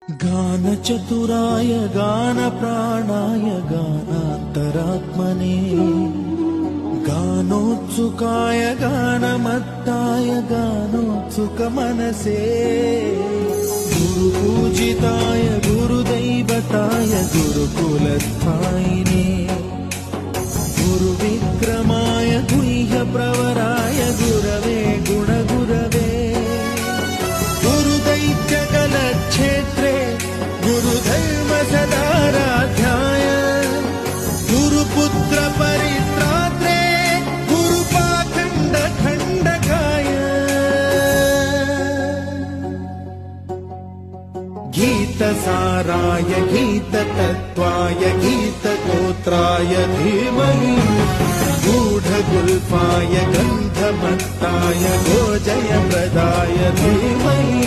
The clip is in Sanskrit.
गानचतुराय गानप्राणाय गानान्तरात्मने गानोत्सुकाय गानमत्ताय गानोत्सुकमनसे गुरुपूजिताय गुरुदैवताय गुरुकुलस्थायिने गुरुविक्रमाय गुह्यप्रवराय गुरवे गुणगुरवे गुरुदैत्यकलक्षेत्रे गुरुधर्मसदाराध्याय गुरुपुत्र परित्रात्रे गुरुपाखण्डखण्डकाय गीतसाराय गीततत्त्वाय गीतगोत्राय धीमहि गूढगुल्फाय गन्धमत्ताय गोजयप्रदाय धीमहि